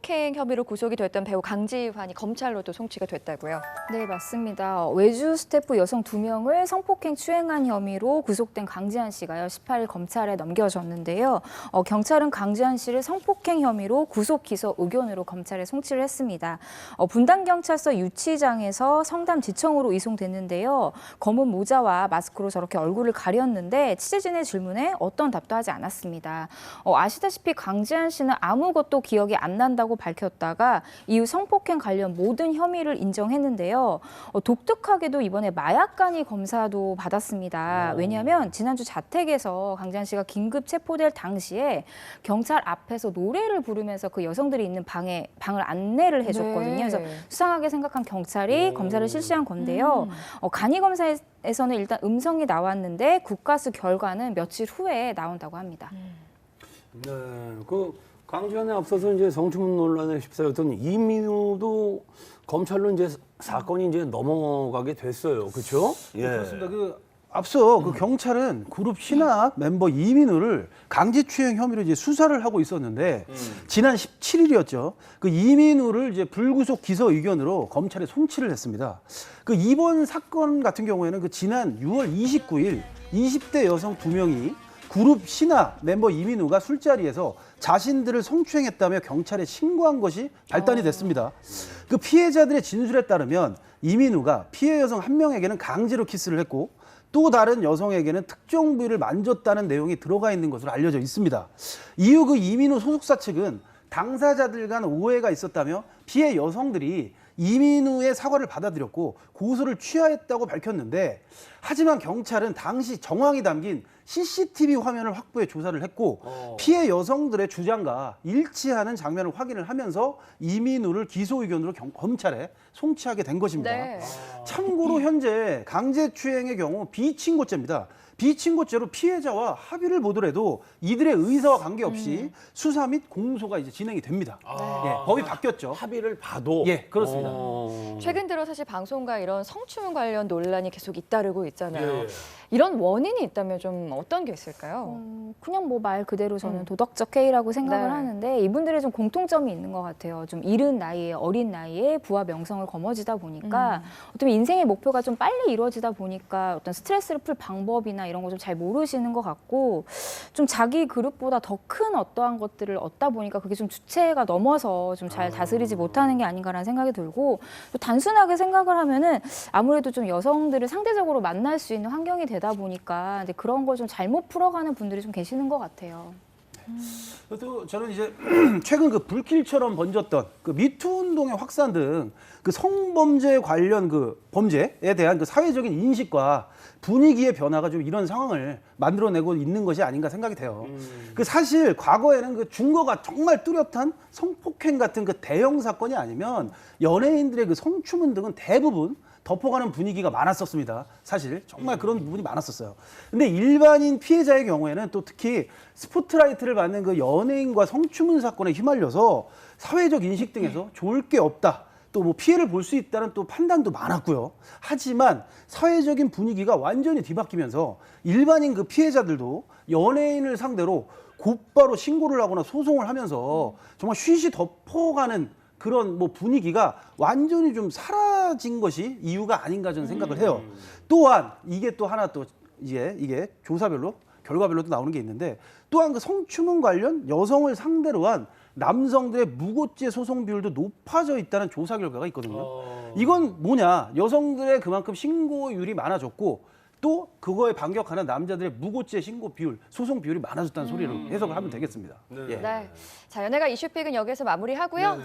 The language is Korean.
성폭행 혐의로 구속이 됐던 배우 강지환이 검찰로도 송치가 됐다고요? 네, 맞습니다. 외주 스태프 여성 2명을 성폭행 추행한 혐의로 구속된 강지한 씨가요, 18일 검찰에 넘겨졌는데요. 경찰은 강지한 씨를 성폭행 혐의로 구속 기소 의견으로 검찰에 송치를 했습니다. 분당경찰서 유치장에서 성담지청으로 이송됐는데요. 검은 모자와 마스크로 저렇게 얼굴을 가렸는데 취재진의 질문에 어떤 답도 하지 않았습니다. 아시다시피 강지한 씨는 아무것도 기억이 안 난다고 밝혔다가 이후 성폭행 관련 모든 혐의를 인정했는데요. 독특하게도 이번에 마약간이 검사도 받았습니다. 왜냐하면 지난주 자택에서 강지한 씨가 긴급 체포될 당시에 경찰 앞에서 노래를 부르면서 그 여성들이 있는 방을 안내를 해줬거든요. 네. 그래서 수상하게 생각한 경찰이 검사를 실시한 건데요. 간이 검사에서는 일단 음성이 나왔는데 국가수 결과는 며칠 후에 나온다고 합니다. 네, 그 강지환에 앞서서 이제 성추문 논란에 휩싸였던 이민우도 검찰로 이제 사건이 이제 넘어가게 됐어요, 그렇죠? 예. 그렇습니다. 앞서 그 경찰은 그룹 신화 멤버 이민우를 강제추행 혐의로 이제 수사를 하고 있었는데 지난 17일이었죠. 그 이민우를 이제 불구속 기소 의견으로 검찰에 송치를 했습니다. 그 이번 사건 같은 경우에는 그 지난 6월 29일 20대 여성 2명이 그룹 신화 멤버 이민우가 술자리에서 자신들을 성추행했다며 경찰에 신고한 것이 발단이 됐습니다. 그 피해자들의 진술에 따르면 이민우가 피해 여성 1명에게는 강제로 키스를 했고 또 다른 여성에게는 특정 부위를 만졌다는 내용이 들어가 있는 것으로 알려져 있습니다. 이후 그 이민우 소속사 측은 당사자들 간 오해가 있었다며 피해 여성들이 이민우의 사과를 받아들였고 고소를 취하했다고 밝혔는데 하지만 경찰은 당시 정황이 담긴 CCTV 화면을 확보해 조사를 했고 피해 여성들의 주장과 일치하는 장면을 확인을 하면서 이민우를 기소 의견으로 검찰에 송치하게 된 것입니다. 네. 참고로 현재 강제추행의 경우 비친고죄입니다. 비친고죄로 피해자와 합의를 보더라도 이들의 의사와 관계없이 수사 및 공소가 이제 진행이 됩니다. 예, 법이 바뀌었죠. 합의를 봐도 예, 그렇습니다. 최근 들어 사실 방송과 이런 성추문 관련 논란이 계속 잇따르고 있잖아요. 예. 이런 원인이 있다면 좀 어떤 게 있을까요? 그냥 뭐 말 그대로 저는 도덕적 해이라고 생각을 네. 하는데 이분들의 좀 공통점이 있는 것 같아요. 좀 이른 나이에 어린 나이에 부와 명성을 거머쥐다 보니까 어떤 인생의 목표가 좀 빨리 이루어지다 보니까 어떤 스트레스를 풀 방법이나 이런 거 좀 잘 모르시는 것 같고 좀 자기 그릇보다 더 큰 어떠한 것들을 얻다 보니까 그게 좀 주체가 넘어서 좀 잘 다스리지 못하는 게 아닌가라는 생각이 들고 또 단순하게 생각을 하면은 아무래도 좀 여성들을 상대적으로 만날 수 있는 환경이 되다 보니까 근데 그런 걸 좀 잘못 풀어가는 분들이 좀 계시는 것 같아요. 또 저는 이제 최근 그 불길처럼 번졌던 그 미투 운동의 확산 등 그 성범죄 관련 그 범죄에 대한 그 사회적인 인식과 분위기의 변화가 좀 이런 상황을 만들어내고 있는 것이 아닌가 생각이 돼요. 그 사실 과거에는 그 증거가 정말 뚜렷한 성폭행 같은 그 대형 사건이 아니면 연예인들의 그 성추문 등은 대부분 덮어가는 분위기가 많았었습니다. 사실 정말 그런 부분이 많았었어요. 근데 일반인 피해자의 경우에는 또 특히 스포트라이트를 받는 그 연예인과 성추문 사건에 휘말려서 사회적 인식 등에서 좋을 게 없다. 또 뭐 피해를 볼 수 있다는 또 판단도 많았고요. 하지만 사회적인 분위기가 완전히 뒤바뀌면서 일반인 그 피해자들도 연예인을 상대로 곧바로 신고를 하거나 소송을 하면서 정말 쉬쉬 덮어가는 그런 뭐 분위기가 완전히 좀 사라진 것이 이유가 아닌가 저는 생각을 해요. 또한 이게 또 하나 또 이게 조사별로 결과별로 도 나오는 게 있는데 또한 그 성추문 관련 여성을 상대로 한 남성들의 무고죄 소송 비율도 높아져 있다는 조사 결과가 있거든요. 이건 뭐냐? 여성들의 그만큼 신고율이 많아졌고 또 그거에 반격하는 남자들의 무고죄 신고 비율, 소송 비율이 많아졌다는 소리로 해석을 하면 되겠습니다. 네. 예. 네. 자, 연예가 이슈픽은 여기서 마무리하고요. 네.